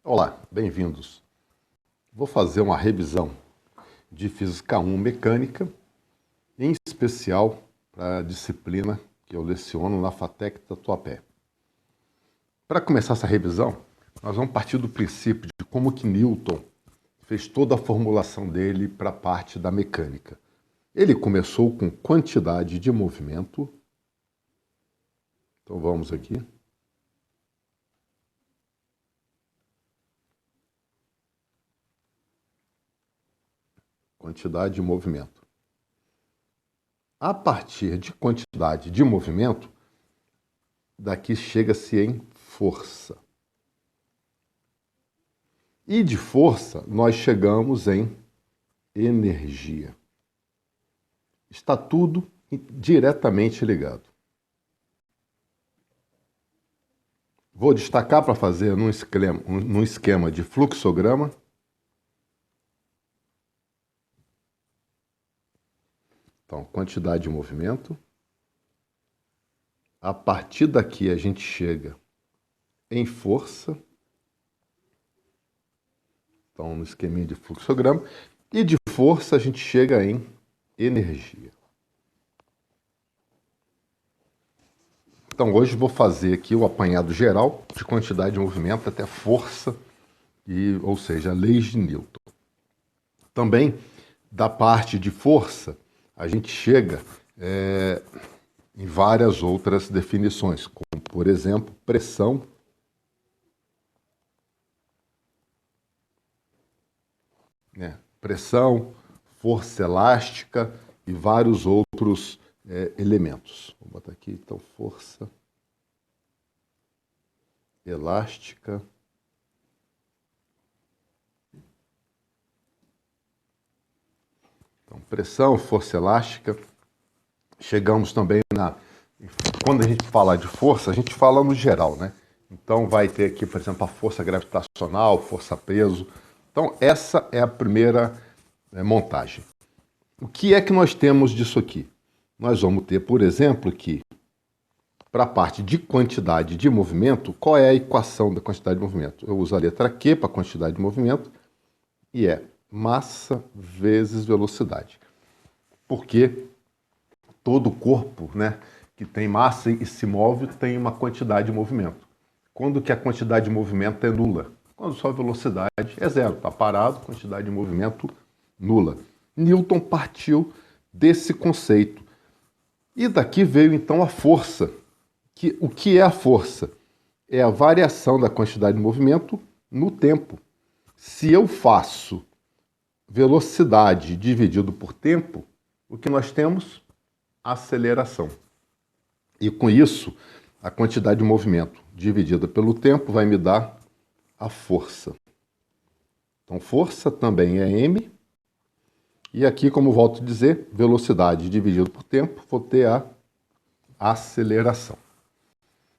Olá, bem-vindos. Vou fazer uma revisão de Física 1 Mecânica, em especial para a disciplina que eu leciono na FATEC Tatuapé. Para começar essa revisão, nós vamos partir do princípio de como que Newton fez toda a formulação dele para a parte da mecânica. Ele começou com quantidade de movimento. Então vamos aqui. Quantidade de movimento. A partir de quantidade de movimento, daqui chega-se em força. E de força, nós chegamos em energia. Está tudo diretamente ligado. Vou destacar para fazer num esquema de fluxograma. Então, quantidade de movimento. A partir daqui a gente chega em força. Então, no esqueminha de fluxograma. E de força a gente chega em energia. Então, hoje vou fazer aqui o apanhado geral de quantidade de movimento até força, ou seja, leis de Newton. Também, da parte de força, a gente chega em várias outras definições, como, por exemplo, pressão, pressão, força elástica e vários outros elementos. Vou botar aqui, então, força elástica. Então, pressão, força elástica. Chegamos também quando a gente fala de força, a gente fala no geral, né? Então, vai ter aqui, por exemplo, a força gravitacional, força-peso. Então, essa é a primeira montagem. O que é que nós temos disso aqui? Nós vamos ter, por exemplo, que para a parte de quantidade de movimento, qual é a equação da quantidade de movimento? Eu uso a letra Q para quantidade de movimento e é massa vezes velocidade. Porque todo corpo, que tem massa e se move tem uma quantidade de movimento. Quando que a quantidade de movimento é nula? Quando só a velocidade é zero, está parado, quantidade de movimento nula. Newton partiu desse conceito. E daqui veio então a força. O que é a força? É a variação da quantidade de movimento no tempo. Se eu faço velocidade dividido por tempo, o que nós temos? Aceleração. E com isso, a quantidade de movimento dividida pelo tempo vai me dar a força. Então, força também é m. E aqui, como volto a dizer, velocidade dividido por tempo, vou ter a aceleração.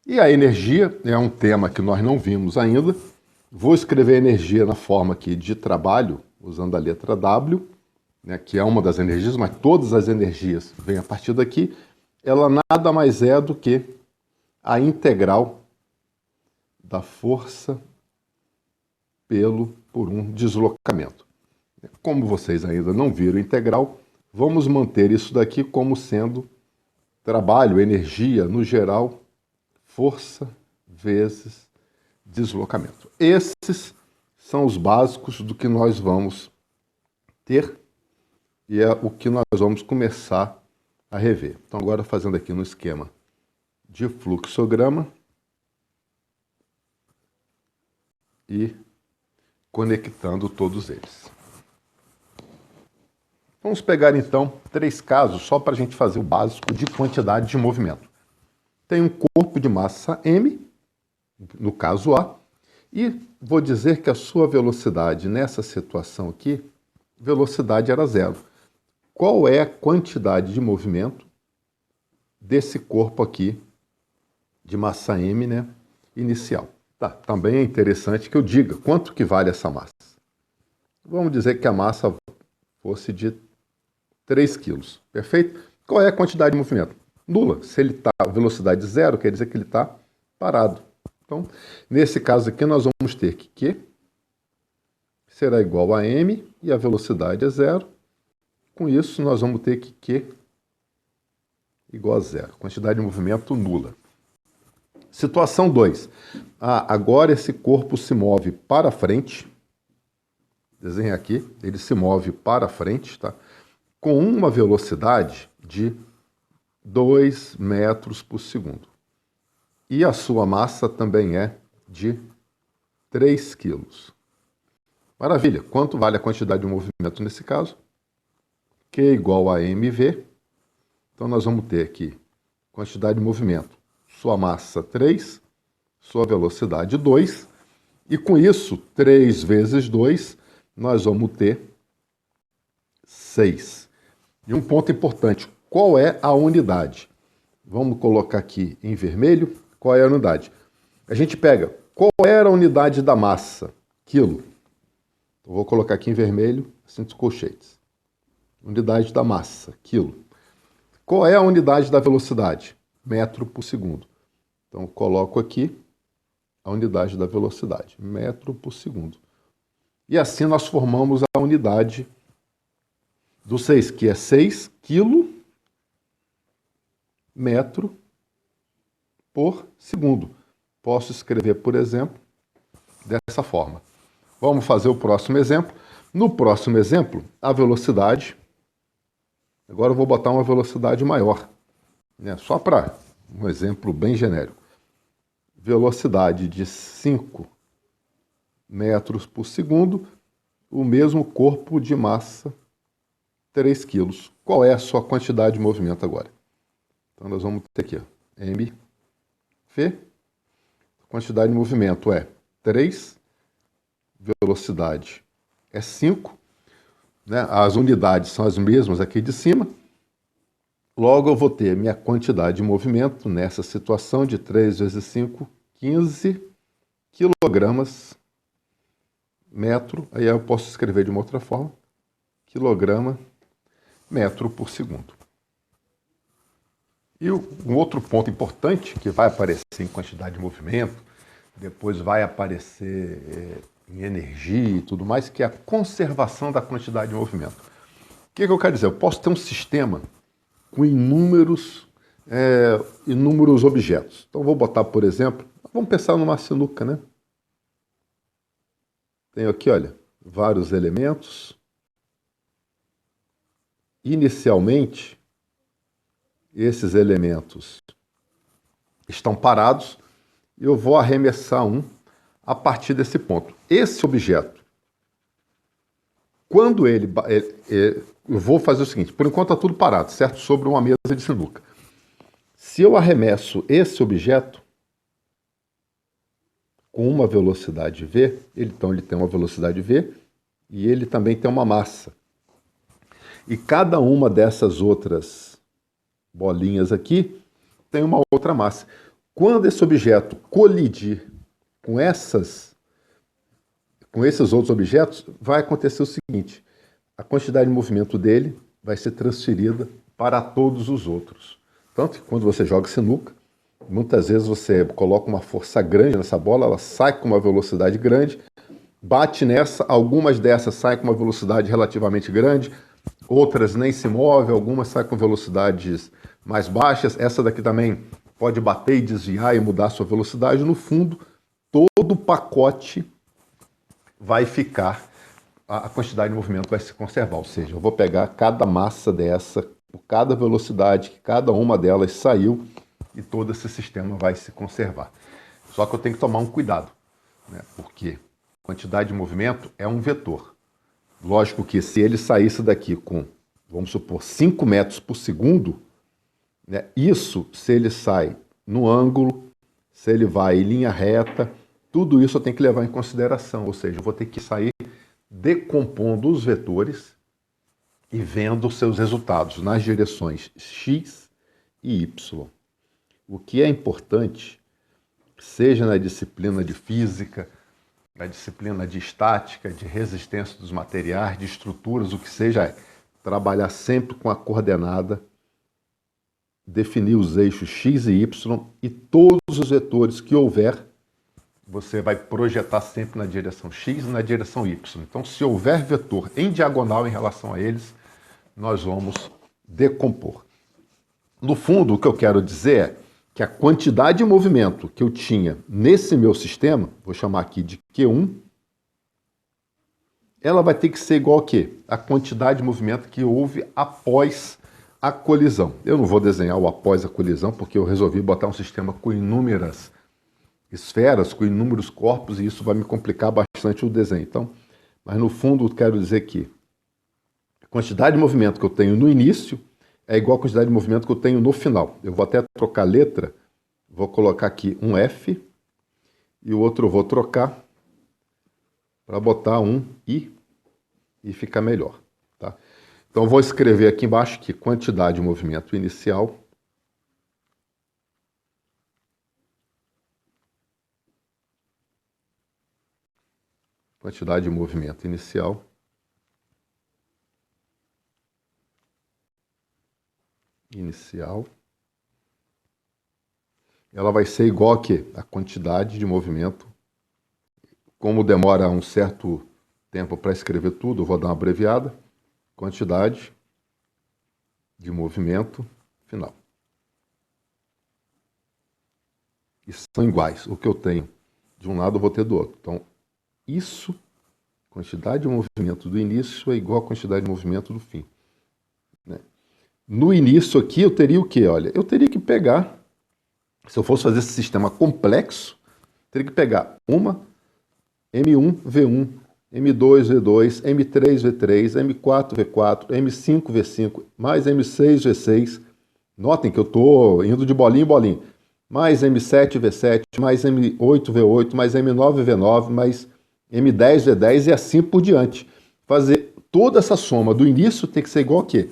E a energia é um tema que nós não vimos ainda. Vou escrever energia na forma aqui de trabalho, usando a letra W, que é uma das energias, mas todas as energias vêm a partir daqui. Ela nada mais é do que a integral da força por um deslocamento. Como vocês ainda não viram integral, vamos manter isso daqui como sendo trabalho, energia, no geral, força vezes deslocamento. Esses são os básicos do que nós vamos ter e é o que nós vamos começar a rever. Então, agora fazendo aqui no esquema de fluxograma e conectando todos eles. Vamos pegar, então, 3 casos só para a gente fazer o básico de quantidade de movimento. Tem um corpo de massa m, no caso A, e vou dizer que a sua velocidade nessa situação aqui, velocidade era zero. Qual é a quantidade de movimento desse corpo aqui de massa m, inicial? Tá, também é interessante que eu diga quanto que vale essa massa. Vamos dizer que a massa fosse de 3 quilos, perfeito? Qual é a quantidade de movimento? Nula. Se ele está velocidade zero, quer dizer que ele está parado. Então, nesse caso aqui, nós vamos ter que Q será igual a m e a velocidade é zero. Com isso, nós vamos ter que Q igual a zero. Quantidade de movimento nula. Situação 2. Agora esse corpo se move para frente. Desenha aqui. Ele se move para frente, tá? Com uma velocidade de 2 metros por segundo. E a sua massa também é de 3 quilos. Maravilha. Quanto vale a quantidade de movimento nesse caso? Q igual a mv. Então nós vamos ter aqui quantidade de movimento. Sua massa 3, sua velocidade 2. E com isso, 3 vezes 2, nós vamos ter 6. E um ponto importante, qual é a unidade? Vamos colocar aqui em vermelho, qual é a unidade? A gente pega, qual era a unidade da massa? Quilo. Então, vou colocar aqui em vermelho, assim dos colchetes. Unidade da massa, quilo. Qual é a unidade da velocidade? Metro por segundo. Então, coloco aqui a unidade da velocidade, metro por segundo. E assim nós formamos a unidade do 6, que é 6 quilo metro por segundo. Posso escrever, por exemplo, dessa forma. Vamos fazer o próximo exemplo. No próximo exemplo, a velocidade... Agora eu vou botar uma velocidade maior, né? Só para um exemplo bem genérico. Velocidade de 5 metros por segundo, o mesmo corpo de massa, 3 quilos. Qual é a sua quantidade de movimento agora? Então nós vamos ter aqui, ó, mv. Quantidade de movimento é 3, velocidade é 5, né? As unidades são as mesmas aqui de cima. Logo, eu vou ter minha quantidade de movimento nessa situação de 3 vezes 5, 15 quilogramas metro. Aí eu posso escrever de uma outra forma. Quilograma metro por segundo. E um outro ponto importante que vai aparecer em quantidade de movimento, depois vai aparecer em energia e tudo mais, que é a conservação da quantidade de movimento. O que eu quero dizer? Eu posso ter um sistema com inúmeros objetos. Então, vou botar, por exemplo, vamos pensar numa sinuca, né? Tenho aqui, olha, vários elementos. Inicialmente, esses elementos estão parados e eu vou arremessar um a partir desse ponto. Esse objeto, quando eu vou fazer o seguinte, por enquanto está tudo parado, certo? Sobre uma mesa de sinuca. Se eu arremesso esse objeto com uma velocidade v, então ele tem uma velocidade v e ele também tem uma massa. E cada uma dessas outras bolinhas aqui tem uma outra massa. Quando esse objeto colidir com esses outros objetos, vai acontecer o seguinte: a quantidade de movimento dele vai ser transferida para todos os outros. Tanto que quando você joga sinuca, muitas vezes você coloca uma força grande nessa bola, ela sai com uma velocidade grande, bate nessa, algumas dessas saem com uma velocidade relativamente grande, outras nem se movem, algumas saem com velocidades mais baixas, essa daqui também pode bater e desviar e mudar a sua velocidade. No fundo, todo o pacote vai ficar, a quantidade de movimento vai se conservar, ou seja, eu vou pegar cada massa dessa, por cada velocidade que cada uma delas saiu, e todo esse sistema vai se conservar. Só que eu tenho que tomar um cuidado, né? Porque quantidade de movimento é um vetor. Lógico que se ele saísse daqui com, vamos supor, 5 metros por segundo, né, isso, se ele sai no ângulo, se ele vai em linha reta, tudo isso eu tenho que levar em consideração, ou seja, eu vou ter que sair decompondo os vetores e vendo os seus resultados nas direções x e y. O que é importante, seja na disciplina de física, na disciplina de estática, de resistência dos materiais, de estruturas, o que seja, é trabalhar sempre com a coordenada, definir os eixos x e y e todos os vetores que houver você vai projetar sempre na direção X e na direção Y. Então, se houver vetor em diagonal em relação a eles, nós vamos decompor. No fundo, o que eu quero dizer é que a quantidade de movimento que eu tinha nesse meu sistema, vou chamar aqui de Q1, ela vai ter que ser igual a quê? A quantidade de movimento que houve após a colisão. Eu não vou desenhar o após a colisão, porque eu resolvi botar um sistema com inúmeras esferas, com inúmeros corpos, e isso vai me complicar bastante o desenho. Então, mas no fundo, eu quero dizer que a quantidade de movimento que eu tenho no início é igual a quantidade de movimento que eu tenho no final. Eu vou até trocar a letra, vou colocar aqui um F, e o outro eu vou trocar para botar um I, e ficar melhor. Tá? Então, eu vou escrever aqui embaixo que quantidade de movimento inicial inicial, ela vai ser igual a quê? A quantidade de movimento. Como demora um certo tempo para escrever tudo, eu vou dar uma abreviada. Quantidade de movimento final. E são iguais. O que eu tenho de um lado eu vou ter do outro. Então, isso, quantidade de movimento do início é igual a quantidade de movimento do fim. Né? No início aqui eu teria o quê? Olha, eu teria que pegar, se eu fosse fazer esse sistema complexo, teria que pegar uma M1, V1, M2, V2, M3, V3, M4, V4, M5, V5, mais M6, V6. Notem que eu estou indo de bolinha em bolinha. Mais M7, V7, mais M8, V8, mais M9, V9, mais M10, V10 e assim por diante. Fazer toda essa soma do início tem que ser igual a quê?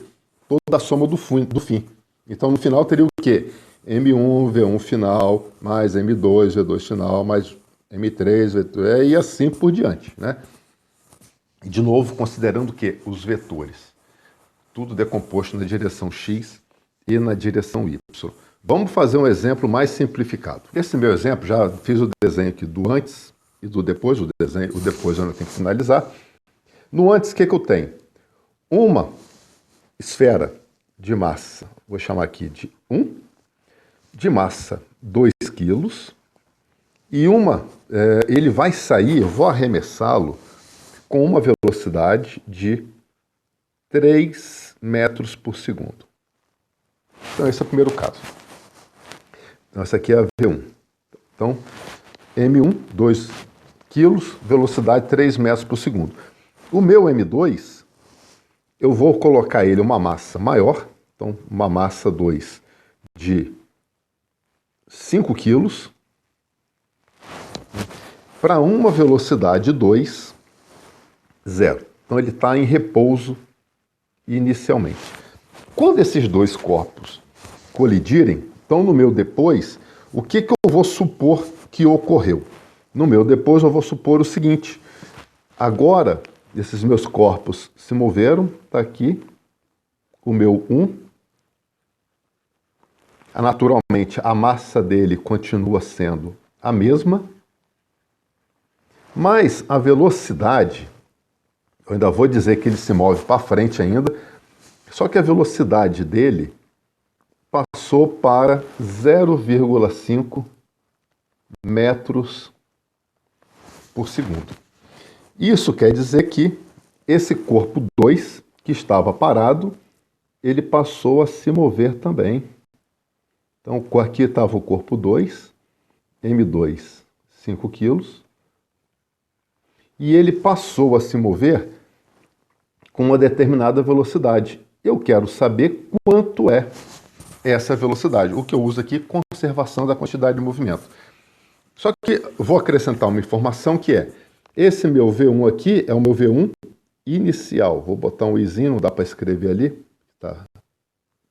Toda a soma do fim. Então, no final, teria o quê? M1, V1 final, mais M2, V2 final, mais M3, V3, e assim por diante, né? E, de novo, considerando o quê? Os vetores. Tudo decomposto na direção X e na direção Y. Vamos fazer um exemplo mais simplificado. Esse meu exemplo, já fiz o desenho aqui do antes e do depois. O depois eu ainda tenho que finalizar. No antes, o que eu tenho? Uma esfera de massa, vou chamar aqui de 1, de massa 2 quilos, e ele vai sair, eu vou arremessá-lo com uma velocidade de 3 metros por segundo. Então, esse é o primeiro caso. Então, essa aqui é a V1. Então, M1, 2 quilos, velocidade 3 metros por segundo. O meu M2, eu vou colocar ele uma massa maior, então, uma massa 2 de 5 quilos, para uma velocidade 2, 0. Então, ele está em repouso inicialmente. Quando esses dois corpos colidirem, então no meu depois, o que eu vou supor que ocorreu? No meu depois eu vou supor o seguinte: agora esses meus corpos se moveram, está aqui o meu 1, naturalmente a massa dele continua sendo a mesma, mas a velocidade, eu ainda vou dizer que ele se move para frente ainda, só que a velocidade dele passou para 0,5 metros por segundo. Isso quer dizer que esse corpo 2, que estava parado, ele passou a se mover também. Então, aqui estava o corpo 2, M2, 5 quilos, e ele passou a se mover com uma determinada velocidade. Eu quero saber quanto é essa velocidade. O que eu uso aqui é conservação da quantidade de movimento. Só que vou acrescentar uma informação que é, esse meu V1 aqui é o meu V1 inicial. Vou botar um izinho, não dá para escrever ali, está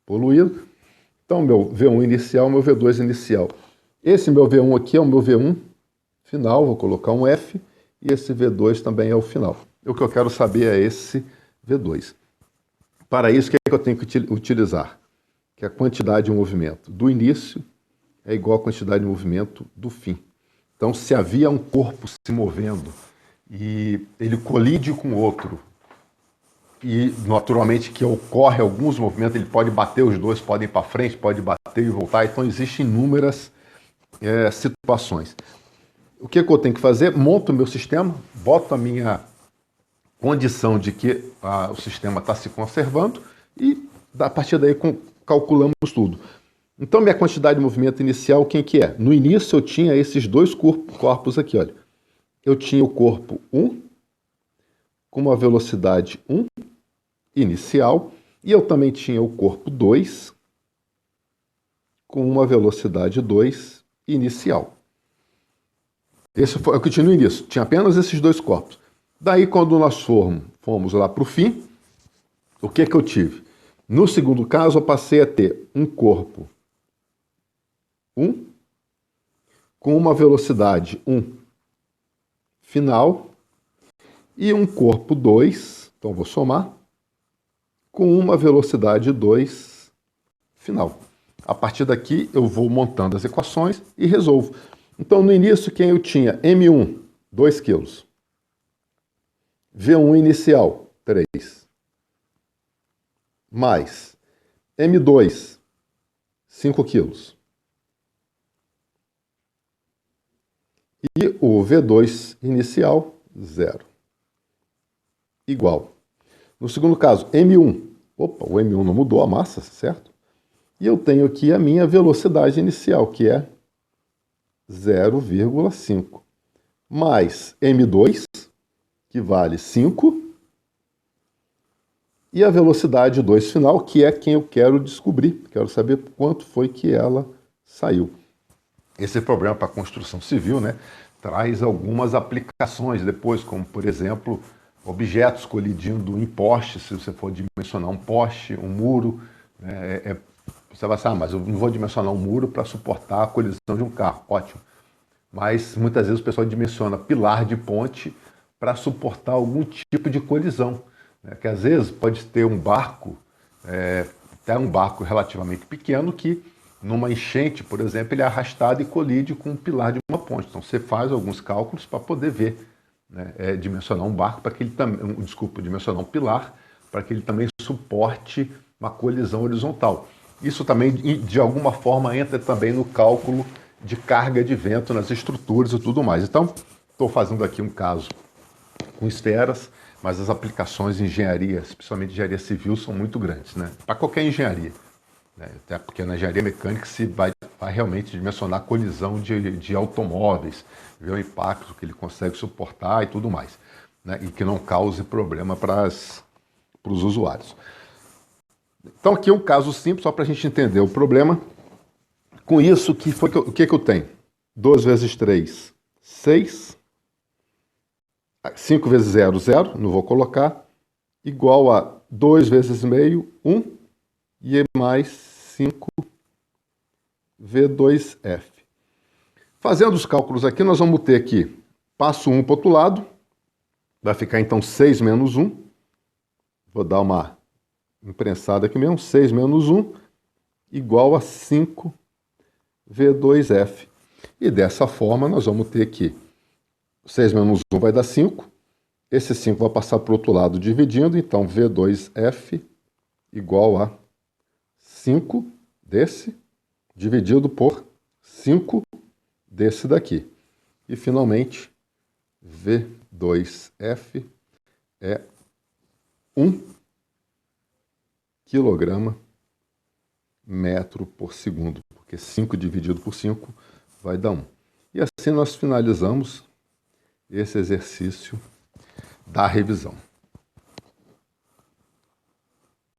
poluído. Então, meu V1 inicial, meu V2 inicial. Esse meu V1 aqui é o meu V1 final, vou colocar um F, e esse V2 também é o final. O que eu quero saber é esse V2. Para isso, o que é que eu tenho que utilizar? Que a quantidade de movimento do início é igual à quantidade de movimento do fim. Então, se havia um corpo se movendo e ele colide com outro, e naturalmente que ocorre alguns movimentos, ele pode bater, os dois podem ir para frente, pode bater e voltar, então existem inúmeras situações. O que eu tenho que fazer? Monto o meu sistema, boto a minha condição de que o sistema está se conservando e a partir daí calculamos tudo. Então minha quantidade de movimento inicial, quem que é? No início eu tinha esses dois corpos aqui, olha. Eu tinha o corpo 1 com uma velocidade 1 inicial e eu também tinha o corpo 2 com uma velocidade 2 inicial. Esse foi o que eu tinha no início, tinha apenas esses dois corpos. Daí, quando nós fomos lá para o fim, o que eu tive? No segundo caso, eu passei a ter um corpo 1 com uma velocidade 1 final e um corpo 2, então vou somar, com uma velocidade 2 final. A partir daqui eu vou montando as equações e resolvo. Então no início quem eu tinha? M1, 2 kg. V1 inicial, 3. Mais M2, 5 kg. E o V2 inicial, 0. Igual. No segundo caso, M1. Opa, o M1 não mudou a massa, certo? E eu tenho aqui a minha velocidade inicial, que é 0,5. Mais M2, que vale 5. E a velocidade 2 final, que é quem eu quero descobrir. Quero saber quanto foi que ela saiu. Esse problema para a construção civil, né, traz algumas aplicações depois, como, por exemplo, objetos colidindo em postes, se você for dimensionar um poste, um muro. Você vai pensar, mas eu não vou dimensionar um muro para suportar a colisão de um carro. Ótimo. Mas muitas vezes o pessoal dimensiona pilar de ponte para suportar algum tipo de colisão. Que às vezes pode ter um barco, até um barco relativamente pequeno, que numa enchente, por exemplo, ele é arrastado e colide com um pilar de uma ponte. Então você faz alguns cálculos para poder ver, né, dimensionar um barco para que ele também, dimensionar um pilar para que ele também suporte uma colisão horizontal. Isso também, de alguma forma, entra também no cálculo de carga de vento nas estruturas e tudo mais. Então, estou fazendo aqui um caso com esferas, mas as aplicações em engenharia, especialmente engenharia civil, são muito grandes, né? Para qualquer engenharia. Até porque na engenharia mecânica se vai realmente dimensionar a colisão de automóveis, ver o impacto que ele consegue suportar e tudo mais, né? E que não cause problema para os usuários. Então aqui é um caso simples, só para a gente entender o problema. Com isso, o que eu tenho? 2 vezes 3, 6. 5 vezes 0, 0, não vou colocar. Igual a 2 vezes meio, 1. E mais 5 V2F. Fazendo os cálculos aqui, nós vamos ter aqui, passo 1 para o outro lado, vai ficar então 6 menos 1. Vou dar uma imprensada aqui mesmo, 6 menos 1, igual a 5 V2F. E dessa forma nós vamos ter aqui, 6 menos 1 vai dar 5, esse 5 vai passar para o outro lado dividindo, então V2F igual a 5 desse, dividido por 5 desse daqui. E, finalmente, V2F é 1 quilograma metro por segundo, porque 5 dividido por 5 vai dar 1. E assim nós finalizamos esse exercício da revisão.